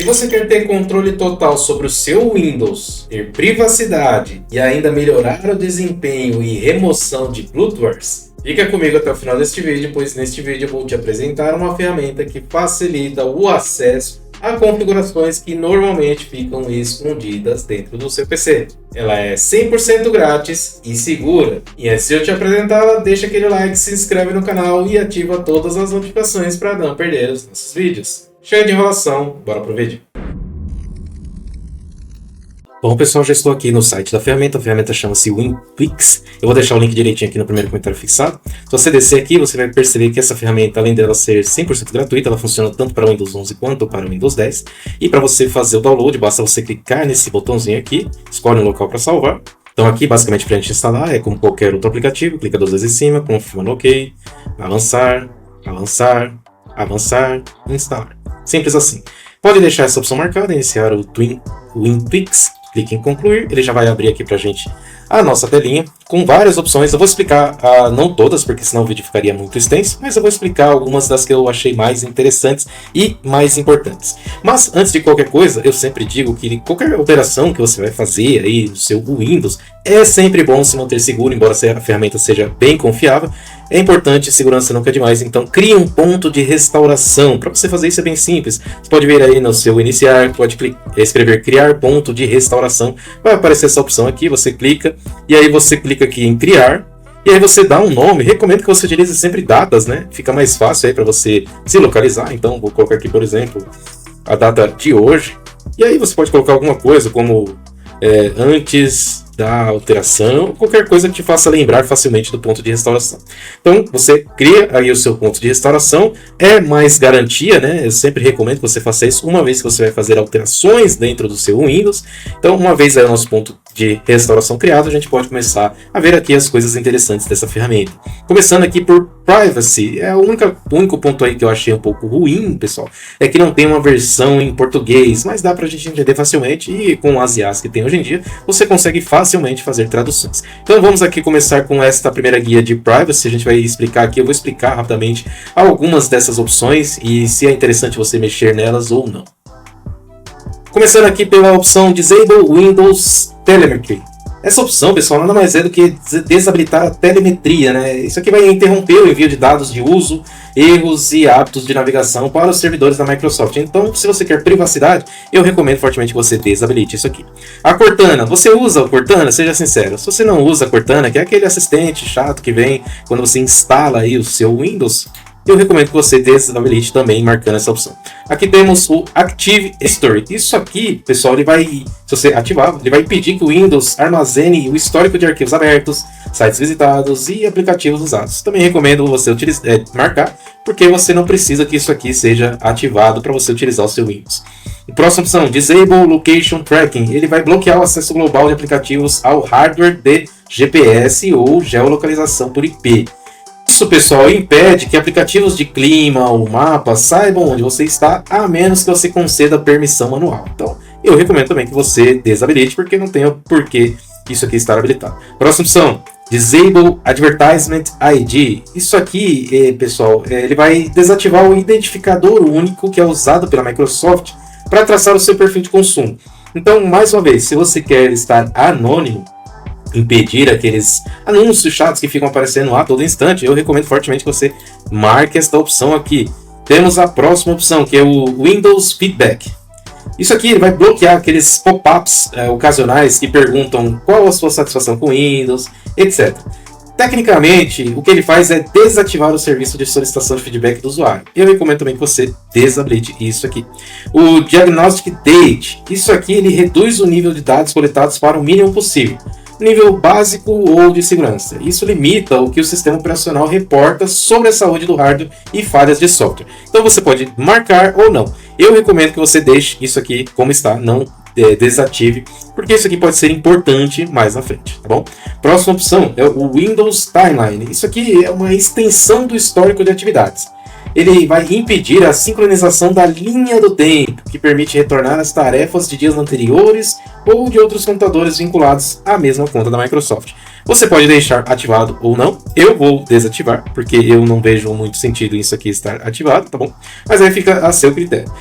Se você quer ter controle total sobre o seu Windows, ter privacidade e ainda melhorar o desempenho e remoção de bloatwares, fica comigo até o final deste vídeo, pois neste vídeo eu vou te apresentar uma ferramenta que facilita o acesso a configurações que normalmente ficam escondidas dentro do seu PC. Ela é 100% grátis e segura. E antes de eu te apresentá-la, deixa aquele like, se inscreve no canal e ativa todas as notificações para não perder os nossos vídeos. Chega de enrolação, bora pro vídeo. Bom pessoal, já estou aqui no site da ferramenta, a ferramenta chama-se WinTwix. Eu vou deixar o link direitinho aqui no primeiro comentário fixado. Se você descer aqui, você vai perceber que essa ferramenta, além dela ser 100% gratuita, ela funciona tanto para o Windows 11 quanto para o Windows 10. E para você fazer o download, basta você clicar nesse botãozinho aqui, escolhe um local para salvar. Então aqui, basicamente, para a gente instalar, é como qualquer outro aplicativo, clica duas vezes em cima, confirma no OK, avançar, avançar, avançar, instalar. Simples assim. Pode deixar essa opção marcada, iniciar o WinTwix. Clique em concluir, ele já vai abrir aqui pra gente a nossa telinha com várias opções. Eu vou explicar, não todas, porque senão o vídeo ficaria muito extenso, mas eu vou explicar algumas das que eu achei mais interessantes e mais importantes. Mas antes de qualquer coisa, eu sempre digo que qualquer operação que você vai fazer aí no seu Windows, é sempre bom se manter seguro, embora a ferramenta seja bem confiável. É importante, segurança nunca é demais, então crie um ponto de restauração. Para você fazer isso é bem simples. Você pode vir aí no seu iniciar, pode escrever criar ponto de restauração. Vai aparecer essa opção aqui, você clica, e aí você clica aqui em criar, e aí você dá um nome. Recomendo que você utilize sempre datas, né? Fica mais fácil aí para você se localizar. Então vou colocar aqui, por exemplo, a data de hoje. E aí você pode colocar alguma coisa como antes da alteração, qualquer coisa que te faça lembrar facilmente do ponto de restauração. Então você cria aí o seu ponto de restauração, é mais garantia, né? Eu sempre recomendo que você faça isso uma vez que você vai fazer alterações dentro do seu Windows. Então uma vez aí o nosso ponto de restauração criado, a gente pode começar a ver aqui as coisas interessantes dessa ferramenta. Começando aqui por Privacy, o único ponto aí que eu achei um pouco ruim, pessoal, é que não tem uma versão em português, mas dá pra gente entender facilmente, e com as IAs que tem hoje em dia, você consegue facilmente fazer traduções. Então vamos aqui começar com esta primeira guia de Privacy. A gente vai explicar aqui, eu vou explicar rapidamente algumas dessas opções e se é interessante você mexer nelas ou não. Começando aqui pela opção Disable Windows Telemetry. Essa opção, pessoal, nada mais é do que desabilitar a telemetria, né? Isso aqui vai interromper o envio de dados de uso, erros e hábitos de navegação para os servidores da Microsoft. Então, se você quer privacidade, eu recomendo fortemente que você desabilite isso aqui. A Cortana, você usa o Cortana? Seja sincero. Se você não usa a Cortana, que é aquele assistente chato que vem quando você instala aí o seu Windows, eu recomendo que você desabilite também, marcando essa opção. Aqui temos o Active History. Isso aqui, pessoal, se você ativar, ele vai impedir que o Windows armazene o histórico de arquivos abertos, sites visitados e aplicativos usados. Também recomendo você marcar, porque você não precisa que isso aqui seja ativado para você utilizar o seu Windows. A próxima opção, Disable Location Tracking. Ele vai bloquear o acesso global de aplicativos ao hardware de GPS ou geolocalização por IP. Isso, pessoal, impede que aplicativos de clima ou mapa saibam onde você está, a menos que você conceda permissão manual. Então, eu recomendo também que você desabilite, porque não tem por que isso aqui estar habilitado. Próxima opção, Disable Advertisement ID. Isso aqui, pessoal, ele vai desativar o identificador único que é usado pela Microsoft para traçar o seu perfil de consumo. Então, mais uma vez, se você quer estar anônimo, impedir aqueles anúncios chatos que ficam aparecendo a todo instante, eu recomendo fortemente que você marque esta opção aqui. Temos a próxima opção, que é o Windows Feedback. Isso aqui vai bloquear aqueles pop-ups ocasionais que perguntam qual a sua satisfação com Windows, etc. Tecnicamente, o que ele faz é desativar o serviço de solicitação de feedback do usuário. Eu recomendo também que você desabilite isso aqui. O Diagnostic Date. Isso aqui ele reduz o nível de dados coletados para o mínimo possível, nível básico ou de segurança. Isso limita o que o sistema operacional reporta sobre a saúde do hardware e falhas de software. Então você pode marcar ou não. Eu recomendo que você deixe isso aqui como está, não desative, porque isso aqui pode ser importante mais na frente, tá bom? Próxima opção é o Windows Timeline. Isso aqui é uma extensão do histórico de atividades. Ele vai impedir a sincronização da linha do tempo, que permite retornar as tarefas de dias anteriores ou de outros computadores vinculados à mesma conta da Microsoft. Você pode deixar ativado ou não. Eu vou desativar, porque eu não vejo muito sentido isso aqui estar ativado, tá bom? Mas aí fica a seu critério.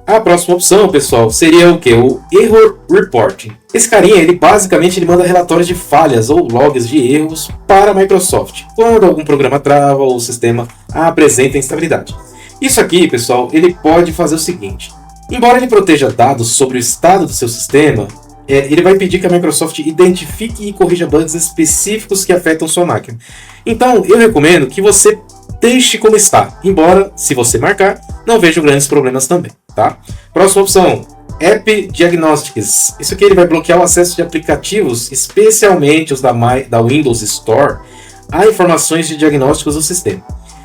A próxima opção, pessoal, seria o que? O Error Reporting. Esse carinha, ele basicamente manda relatórios de falhas ou logs de erros para a Microsoft, quando algum programa trava ou o sistema apresenta instabilidade. Isso aqui, pessoal, ele pode fazer o seguinte. Embora ele proteja dados sobre o estado do seu sistema, ele vai pedir que a Microsoft identifique e corrija bugs específicos que afetam sua máquina. Então, eu recomendo que você deixe como está, embora, se você marcar, não vejo grandes problemas também, tá? Próxima opção, App Diagnostics. Isso aqui ele vai bloquear o acesso de aplicativos, especialmente os da Windows Store, a informações de diagnósticos do sistema.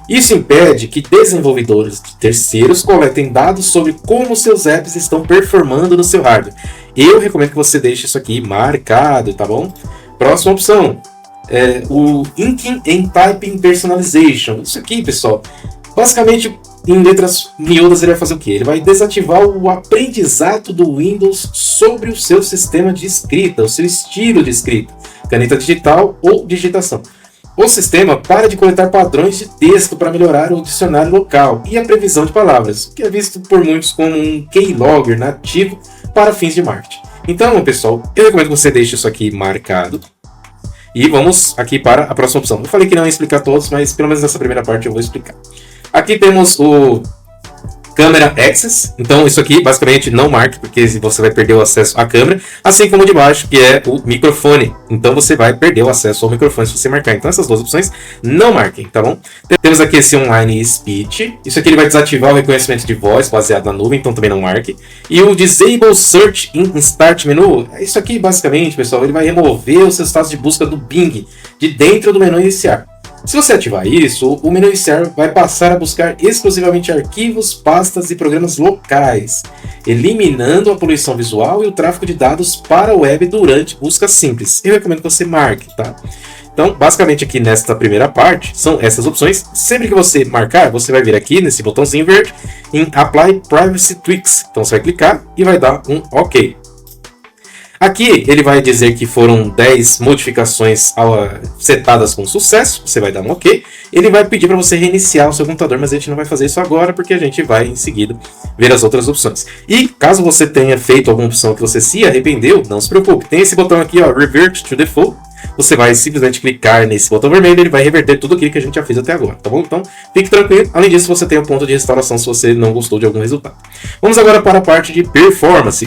Isso impede que desenvolvedores de terceiros coletem dados sobre como seus apps estão performando no seu hardware. Eu recomendo que você deixe isso aqui marcado, tá bom? Próxima opção, o Inking and Typing Personalization. Isso aqui, pessoal, basicamente em letras miúdas ele vai fazer o quê? Ele vai desativar o aprendizado do Windows sobre o seu sistema de escrita, o seu estilo de escrita, caneta digital ou digitação. O sistema para de coletar padrões de texto para melhorar o dicionário local e a previsão de palavras, que é visto por muitos como um keylogger nativo para fins de marketing. Então, pessoal, eu recomendo que você deixe isso aqui marcado. E vamos aqui para a próxima opção. Eu falei que não ia explicar todos, mas pelo menos nessa primeira parte eu vou explicar. Aqui temos o Camera Access. Então isso aqui basicamente não marque, porque você vai perder o acesso à câmera. Assim como de baixo, que é o microfone. Então você vai perder o acesso ao microfone se você marcar. Então essas duas opções não marquem, tá bom? Temos aqui esse Online Speech. Isso aqui ele vai desativar o reconhecimento de voz baseado na nuvem, então também não marque. E o Disable Search in Start Menu. Isso aqui basicamente, pessoal, ele vai remover os resultados de busca do Bing de dentro do menu iniciar. Se você ativar isso, o menu iniciar vai passar a buscar exclusivamente arquivos, pastas e programas locais, eliminando a poluição visual e o tráfego de dados para a web durante busca simples. Eu recomendo que você marque, tá? Então, basicamente aqui nesta primeira parte, são essas opções. Sempre que você marcar, você vai vir aqui nesse botãozinho verde em Apply Privacy Tweaks. Então você vai clicar e vai dar um OK. Aqui ele vai dizer que foram 10 modificações setadas com sucesso, você vai dar um OK. Ele vai pedir para você reiniciar o seu computador, mas a gente não vai fazer isso agora, porque a gente vai em seguida ver as outras opções. E caso você tenha feito alguma opção que você se arrependeu, não se preocupe, tem esse botão aqui, ó, Revert to Default. Você vai simplesmente clicar nesse botão vermelho e ele vai reverter tudo aquilo que a gente já fez até agora, tá bom? Então, fique tranquilo. Além disso, você tem o ponto de restauração se você não gostou de algum resultado. Vamos agora para a parte de performance,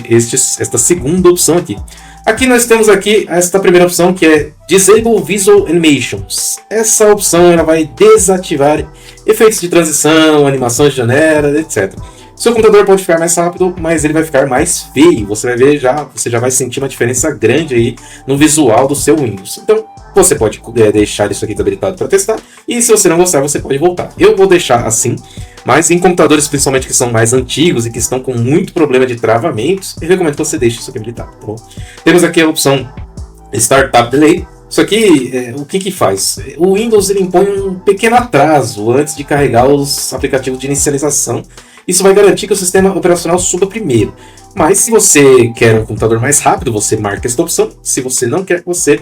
esta segunda opção aqui. Aqui nós temos aqui esta primeira opção, que é Disable Visual Animations. Essa opção ela vai desativar efeitos de transição, animações de janela, etc. Seu computador pode ficar mais rápido, mas ele vai ficar mais feio. Você vai ver você já vai sentir uma diferença grande aí no visual do seu Windows. Então, você pode deixar isso aqui habilitado para testar. E se você não gostar, você pode voltar. Eu vou deixar assim, mas em computadores principalmente que são mais antigos e que estão com muito problema de travamentos, eu recomendo que você deixe isso aqui habilitado, tá bom? Temos aqui a opção Startup Delay. Isso aqui, o que faz? O Windows ele impõe um pequeno atraso antes de carregar os aplicativos de inicialização. Isso vai garantir que o sistema operacional suba primeiro. Mas se você quer um computador mais rápido, você marca esta opção. Se você não quer, você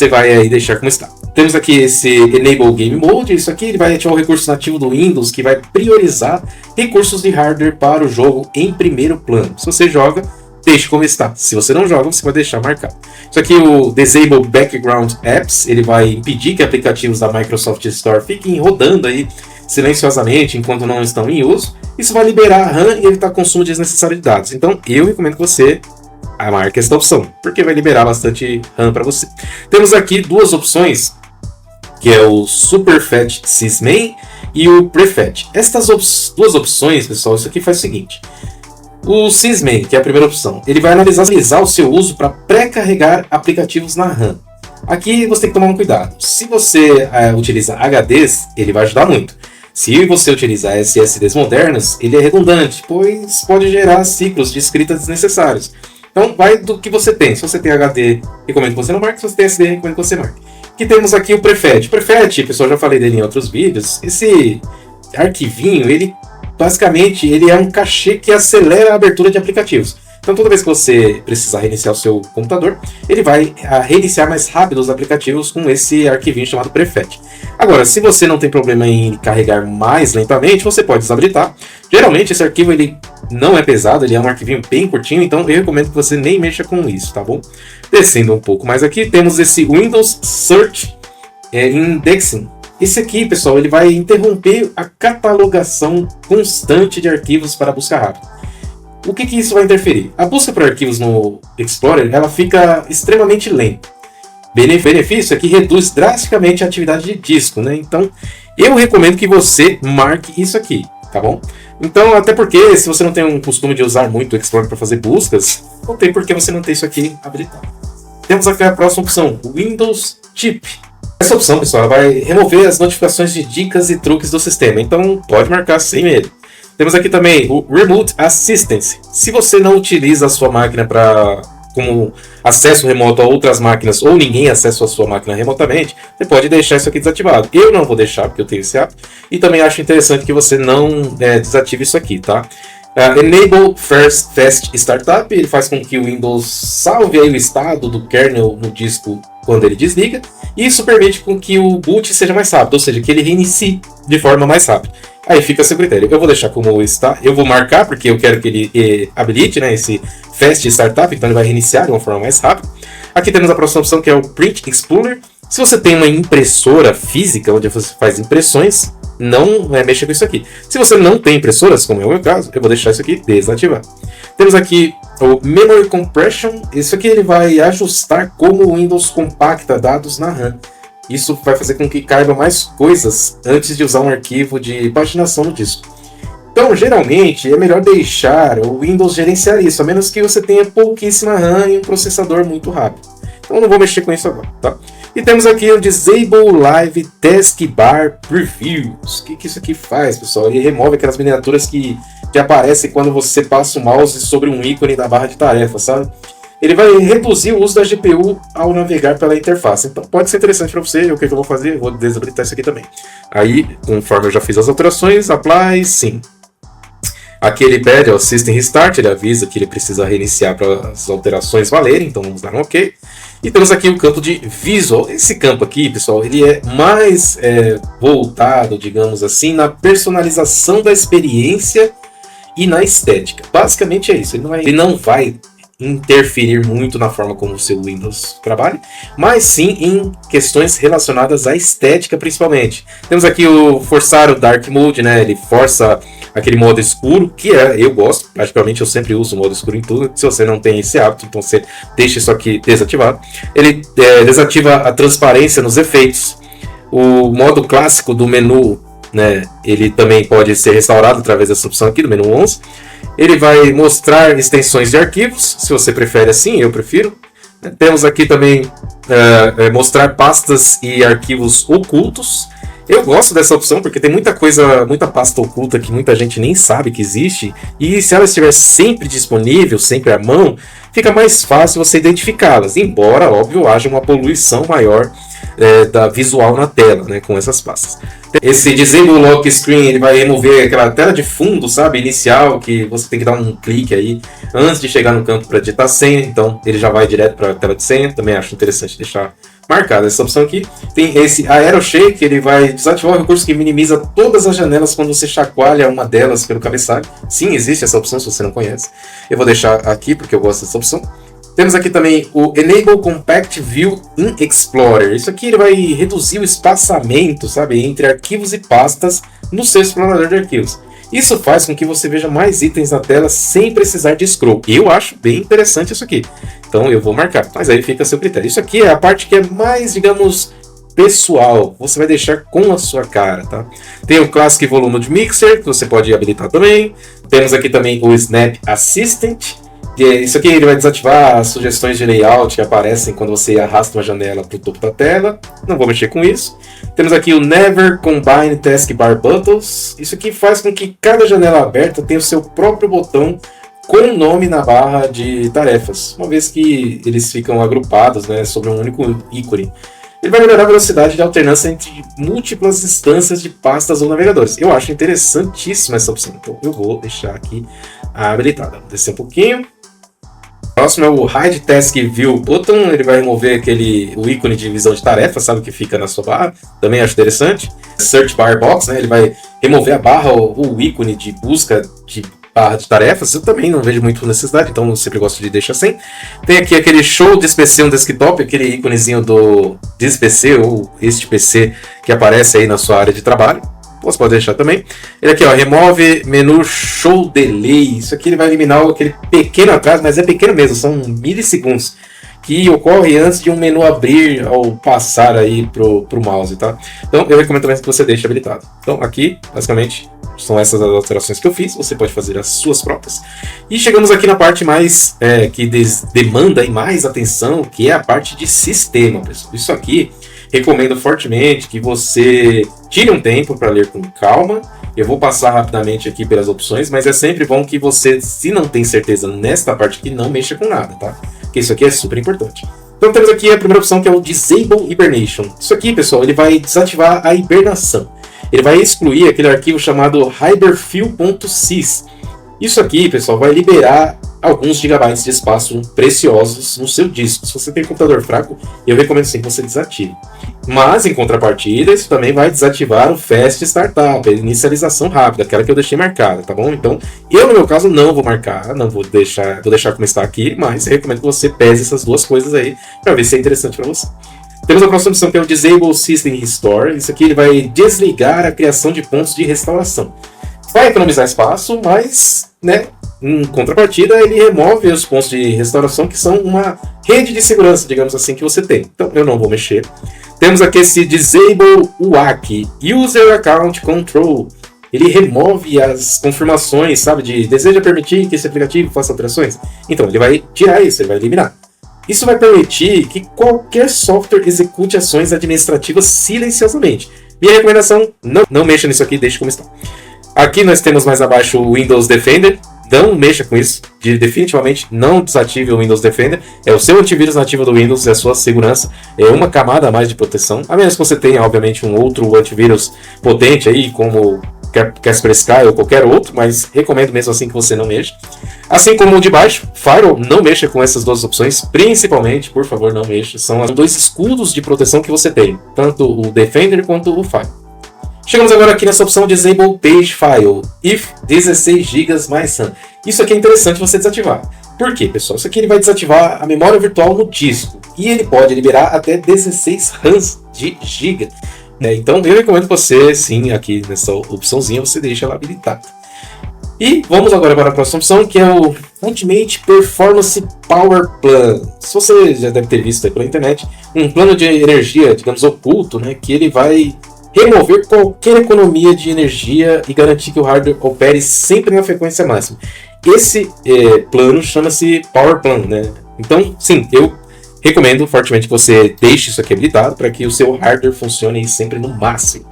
vai aí deixar como está. Temos aqui esse Enable Game Mode. Isso aqui ele vai ativar o recurso nativo do Windows, que vai priorizar recursos de hardware para o jogo em primeiro plano. Se você joga, deixe como está. Se você não joga, você vai deixar marcado. Isso aqui, o Disable Background Apps, ele vai impedir que aplicativos da Microsoft Store fiquem rodando aí silenciosamente enquanto não estão em uso. Isso vai liberar a RAM e evitar consumo desnecessário de dados. Então, eu recomendo que você marque esta opção, porque vai liberar bastante RAM para você. Temos aqui duas opções, que é o SuperFetch Sysmain e o Prefetch. Estas duas opções, pessoal, isso aqui faz o seguinte. O Sysmain, que é a primeira opção, ele vai analisar o seu uso para pré-carregar aplicativos na RAM. Aqui você tem que tomar um cuidado. Se você utiliza HDs, ele vai ajudar muito. Se você utilizar SSDs modernos, ele é redundante, pois pode gerar ciclos de escrita desnecessários. Então vai do que você tem. Se você tem HD, recomendo que você não marque. Se você tem SD, recomendo que você marque. Aqui temos aqui o Prefetch. Prefetch, pessoal, já falei dele em outros vídeos. Esse arquivinho, ele basicamente é um cachê que acelera a abertura de aplicativos. Então toda vez que você precisar reiniciar o seu computador, ele vai reiniciar mais rápido os aplicativos com esse arquivinho chamado Prefetch. Agora, se você não tem problema em carregar mais lentamente, você pode desabilitar. Geralmente esse arquivo ele não é pesado, ele é um arquivinho bem curtinho, então eu recomendo que você nem mexa com isso, tá bom? Descendo um pouco mais aqui, temos esse Windows Search Indexing. Esse aqui, pessoal, ele vai interromper a catalogação constante de arquivos para busca rápida. O que isso vai interferir? A busca por arquivos no Explorer, ela fica extremamente lenta. Benefício é que reduz drasticamente a atividade de disco, né? Então, eu recomendo que você marque isso aqui, tá bom? Então, até porque, se você não tem um costume de usar muito o Explorer para fazer buscas, não tem por que você não ter isso aqui habilitado. Temos aqui a próxima opção, Windows Chip. Essa opção, pessoal, vai remover as notificações de dicas e truques do sistema, então pode marcar sem medo. Temos aqui também o Remote Assistance. Se você não utiliza a sua máquina como acesso remoto a outras máquinas, ou ninguém acessa a sua máquina remotamente, você pode deixar isso aqui desativado. Eu não vou deixar, porque eu tenho esse hábito, e também acho interessante que você não desative isso aqui, tá? Enable Fast Startup, ele faz com que o Windows salve aí o estado do kernel no disco quando ele desliga, e isso permite com que o boot seja mais rápido, ou seja, que ele reinicie de forma mais rápida. Aí fica a seu critério. Eu vou deixar como está, eu vou marcar porque eu quero que ele habilite, né, esse Fast Startup, então ele vai reiniciar de uma forma mais rápida. Aqui temos a próxima opção, que é o Print Explorer. Se você tem uma impressora física onde você faz impressões, não mexa com isso aqui. Se você não tem impressoras, como é o meu caso, eu vou deixar isso aqui desativado. Temos aqui o Memory Compression. Isso aqui ele vai ajustar como o Windows compacta dados na RAM. Isso vai fazer com que caiba mais coisas antes de usar um arquivo de paginação no disco. Então, geralmente, é melhor deixar o Windows gerenciar isso, a menos que você tenha pouquíssima RAM e um processador muito rápido. Então, eu não vou mexer com isso agora, tá? E temos aqui o Disable Live Taskbar Previews. O que isso aqui faz, pessoal? Ele remove aquelas miniaturas que aparecem quando você passa o mouse sobre um ícone da barra de tarefa, sabe? Ele vai reduzir o uso da GPU ao navegar pela interface. Então pode ser interessante para você. O que eu vou fazer? Eu vou desabilitar isso aqui também. Aí, conforme eu já fiz as alterações, Apply, sim. Aqui ele pede o System Restart, ele avisa que ele precisa reiniciar para as alterações valerem, então vamos dar um OK. E temos aqui o campo de Visual. Esse campo aqui, pessoal, ele é mais voltado, digamos assim, na personalização da experiência e na estética. Basicamente é isso. Ele não vai interferir muito na forma como o seu Windows trabalha, mas sim em questões relacionadas à estética principalmente. Temos aqui o forçar o Dark Mode, né? Ele força aquele modo escuro, que eu gosto, praticamente eu sempre uso o modo escuro em tudo. Se você não tem esse hábito, então você deixa isso aqui desativado. Ele desativa a transparência nos efeitos. O modo clássico do menu, né, ele também pode ser restaurado através dessa opção aqui do menu 11. Ele vai mostrar extensões de arquivos, se você prefere assim, eu prefiro. Temos aqui também mostrar pastas e arquivos ocultos. Eu gosto dessa opção porque tem muita coisa, muita pasta oculta que muita gente nem sabe que existe. E se ela estiver sempre disponível, sempre à mão, fica mais fácil você identificá-las. Embora, óbvio, haja uma poluição maior da visual na tela, né, com essas pastas. Esse Disable Lock Screen, ele vai remover aquela tela de fundo, sabe, inicial, que você tem que dar um clique aí antes de chegar no campo para digitar senha. Então ele já vai direto para a tela de senha. Também acho interessante deixar marcada essa opção aqui. Tem esse Aero Shake, ele vai desativar o recurso que minimiza todas as janelas quando você chacoalha uma delas pelo cabeçalho. Sim, existe essa opção, se você não conhece. Eu vou deixar aqui porque eu gosto dessa opção. Temos aqui também o Enable Compact View in Explorer. Isso aqui ele vai reduzir o espaçamento, sabe, entre arquivos e pastas no seu explorador de arquivos. Isso faz com que você veja mais itens na tela sem precisar de scroll. Eu acho bem interessante isso aqui. Então eu vou marcar, mas aí fica a seu critério. Isso aqui é a parte que é mais, digamos, pessoal. Você vai deixar com a sua cara, tá? Tem o Classic Volume de Mixer, que você pode habilitar também. Temos aqui também o Snap Assistant. Isso aqui ele vai desativar as sugestões de layout que aparecem quando você arrasta uma janela para o topo da tela. Não vou mexer com isso. Temos aqui o Never Combine Taskbar Buttons. Isso aqui faz com que cada janela aberta tenha o seu próprio botão com o nome na barra de tarefas, uma vez que eles ficam agrupados, né, sobre um único ícone. Ele vai melhorar a velocidade de alternância entre múltiplas instâncias de pastas ou navegadores. Eu acho interessantíssima essa opção, então eu vou deixar aqui habilitada. Vou descer um pouquinho. Próximo é o Hide Task View Button. Ele vai remover o ícone de visão de tarefa, sabe, que fica na sua barra. Também acho interessante. Search Bar Box, né? Ele vai remover a barra ou o ícone de busca de barra de tarefas, eu também não vejo muito necessidade, então eu sempre gosto de deixar sem. Tem aqui aquele show This PC on Desktop, aquele íconezinho do This PC ou este PC que aparece aí na sua área de trabalho. Você pode deixar também. Ele aqui, ó, remove menu show delay. Isso aqui ele vai eliminar aquele pequeno atraso, mas é pequeno mesmo, são milissegundos, que ocorre antes de um menu abrir ao passar aí pro mouse, tá? Então eu recomendo também que você deixe habilitado. Então aqui, basicamente, são essas as alterações que eu fiz. Você pode fazer as suas próprias. E chegamos aqui na parte mais que demanda aí mais atenção, que é a parte de sistema, pessoal. Isso aqui recomendo fortemente que você tire um tempo para ler com calma. Eu vou passar rapidamente aqui pelas opções, mas é sempre bom que você, se não tem certeza nesta parte aqui, não mexa com nada, tá? Porque isso aqui é super importante. Então temos aqui a primeira opção, que é o Disable Hibernation. Isso aqui, pessoal, ele vai desativar a hibernação. Ele vai excluir aquele arquivo chamado hyberfill.sys. Isso aqui, pessoal, vai liberar alguns gigabytes de espaço preciosos no seu disco. Se você tem computador fraco, eu recomendo sim que você desative. Mas, em contrapartida, isso também vai desativar o Fast Startup, a inicialização rápida, aquela que eu deixei marcada, tá bom? Então, eu no meu caso não vou marcar, não vou deixar como está aqui, mas eu recomendo que você pese essas duas coisas aí, para ver se é interessante para você. Temos a próxima opção, que é o Disable System Restore. Isso aqui ele vai desligar a criação de pontos de restauração. Vai economizar espaço, mas, né, em contrapartida, ele remove os pontos de restauração, que são uma rede de segurança, digamos assim, que você tem. Então, eu não vou mexer. Temos aqui esse Disable UAC, User Account Control. Ele remove as confirmações, sabe, de deseja permitir que esse aplicativo faça alterações. Então, ele vai tirar isso, ele vai eliminar. Isso vai permitir que qualquer software execute ações administrativas silenciosamente. Minha recomendação, não mexa nisso aqui, deixe como está. Aqui nós temos mais abaixo o Windows Defender. Não mexa com isso, definitivamente não desative o Windows Defender. É o seu antivírus nativo do Windows, é a sua segurança, é uma camada a mais de proteção. A menos que você tenha, obviamente, um outro antivírus potente aí, como Kaspersky ou qualquer outro, mas recomendo mesmo assim que você não mexa. Assim como o de baixo, Firewall, não mexa com essas duas opções, principalmente, por favor, não mexa. São os dois escudos de proteção que você tem, tanto o Defender quanto o Firewall. Chegamos agora aqui nessa opção Disable Page File, if 16 GB mais RAM. Isso aqui é interessante você desativar. Por quê, pessoal? Isso aqui ele vai desativar a memória virtual no disco. E ele pode liberar até 16 RAMs de GB. Então eu recomendo que você, sim, aqui nessa opçãozinha, você deixa ela habilitada. E vamos agora para a próxima opção, que é o Ultimate Performance Power Plan. Se você já deve ter visto aí pela internet, um plano de energia, digamos, oculto, né, que ele vai remover qualquer economia de energia e garantir que o hardware opere sempre na frequência máxima. Esse plano chama-se Power Plan, né? Então, sim, eu recomendo fortemente que você deixe isso aqui habilitado para que o seu hardware funcione sempre no máximo.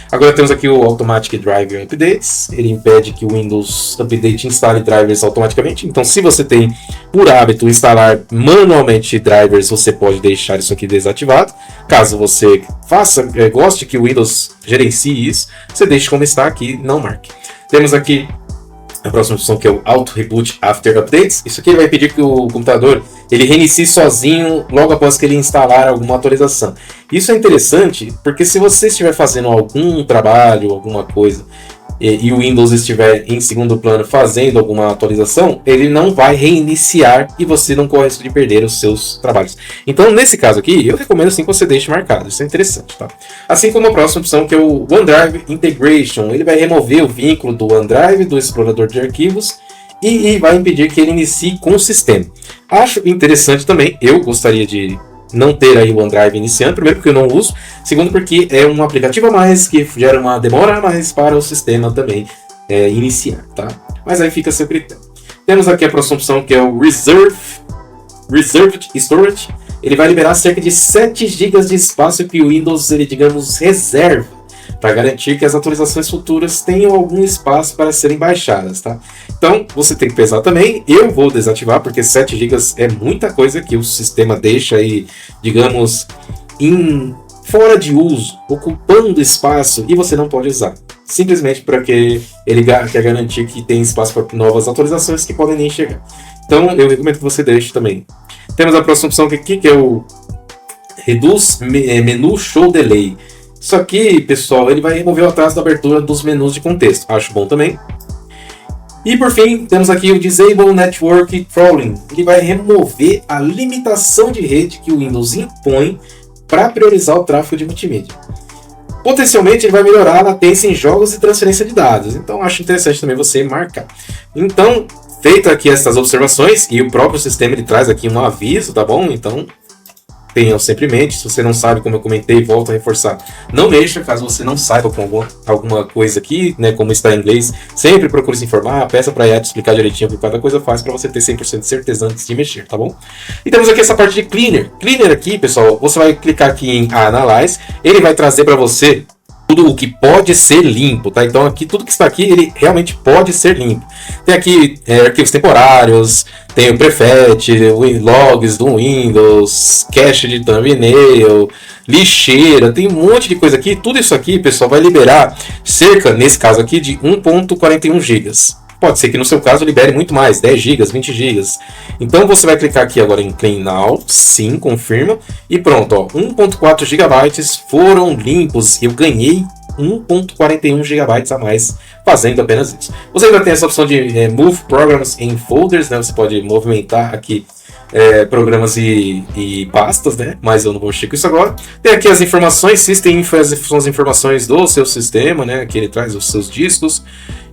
Agora temos aqui o Automatic Driver Updates. Ele impede que o Windows Update instale drivers automaticamente. Então, se você tem por hábito instalar manualmente drivers, você pode deixar isso aqui desativado. Caso você goste que o Windows gerencie isso, você deixe como está aqui, não marque. Temos aqui a próxima opção, que é o Auto Reboot After Updates. Isso aqui vai pedir que o computador ele reinicie sozinho logo após que ele instalar alguma atualização. Isso é interessante porque se você estiver fazendo algum trabalho, alguma coisa, e o Windows estiver em segundo plano fazendo alguma atualização, ele não vai reiniciar e você não corre risco de perder os seus trabalhos. Então, nesse caso aqui, eu recomendo sim que você deixe marcado. Isso é interessante, tá? Assim como a próxima opção, que é o OneDrive Integration. Ele vai remover o vínculo do OneDrive, do explorador de arquivos, e vai impedir que ele inicie com o sistema. Acho interessante também, eu gostaria de não ter aí o OneDrive iniciando, primeiro porque eu não uso, segundo porque é um aplicativo a mais que gera uma demora a mais para o sistema também iniciar, tá? Mas aí fica a seu critério. Temos aqui a próxima opção, que é o Reserved Storage. Ele vai liberar cerca de 7 GB de espaço que o Windows, ele, digamos, reserva, para garantir que as atualizações futuras tenham algum espaço para serem baixadas, tá? Então, você tem que pesar também. Eu vou desativar, porque 7 GB é muita coisa que o sistema deixa aí, digamos, fora de uso, ocupando espaço, e você não pode usar. Simplesmente para que ele quer garantir que tem espaço para novas atualizações que podem nem chegar. Então, eu recomendo que você deixe também. Temos a próxima opção aqui, que é o Reduz Menu Show Delay. Isso aqui, pessoal, ele vai remover o atraso da abertura dos menus de contexto. Acho bom também. E por fim, temos aqui o Disable Network Throttling. Ele vai remover a limitação de rede que o Windows impõe para priorizar o tráfego de multimídia. Potencialmente ele vai melhorar a latência em jogos e transferência de dados. Então acho interessante também você marcar. Então, feito aqui essas observações, e o próprio sistema ele traz aqui um aviso, tá bom? Então tenham sempre em mente. Se você não sabe, como eu comentei, volto a reforçar, não mexa, caso você não saiba com alguma coisa aqui, né, como está em inglês, sempre procure se informar, peça para a IAT explicar direitinho o que cada coisa faz, para você ter 100% de certeza antes de mexer, tá bom? E temos aqui essa parte de Cleaner. Cleaner aqui, pessoal, você vai clicar aqui em Analyze, ele vai trazer para você tudo o que pode ser limpo, tá? Então aqui, tudo que está aqui, ele realmente pode ser limpo. Tem aqui arquivos temporários, tem o prefet, logs do Windows, cache de thumbnail, lixeira, tem um monte de coisa aqui. Tudo isso aqui, pessoal, vai liberar cerca, nesse caso aqui, de 1.41 GB. Pode ser que no seu caso libere muito mais, 10 GB, 20 GB. Então você vai clicar aqui agora em Clean Now, sim, confirma, e pronto, ó, 1.4 GB foram limpos. Eu ganhei 1.41 GB a mais fazendo apenas isso. Você ainda tem essa opção de Move Programs in Folders, né? Você pode movimentar aqui programas e pastas, né? Mas eu não vou mexer com isso agora. Tem aqui as informações, System Info, são as informações do seu sistema, né? Aqui ele traz os seus discos.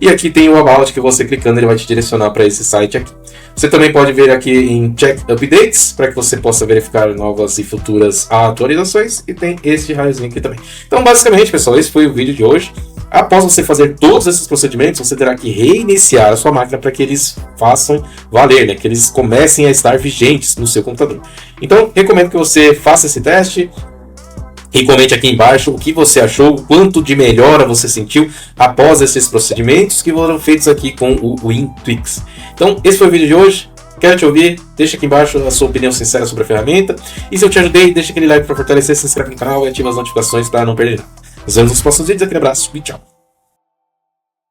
E aqui tem o About, que você clicando ele vai te direcionar para esse site aqui. Você também pode ver aqui em Check Updates, para que você possa verificar novas e futuras atualizações. E tem este raiozinho aqui também. Então, basicamente, pessoal, esse foi o vídeo de hoje. Após você fazer todos esses procedimentos, você terá que reiniciar a sua máquina para que eles façam valer, né? Que eles comecem a estar vigentes no seu computador. Então, recomendo que você faça esse teste e comente aqui embaixo o que você achou, quanto de melhora você sentiu após esses procedimentos que foram feitos aqui com o WinTwix. Então, esse foi o vídeo de hoje. Quero te ouvir, deixa aqui embaixo a sua opinião sincera sobre a ferramenta. E se eu te ajudei, deixa aquele like para fortalecer, se inscreve no canal e ativa as notificações para não perder nada. Nos vemos nos próximos vídeos, aquele abraço e tchau!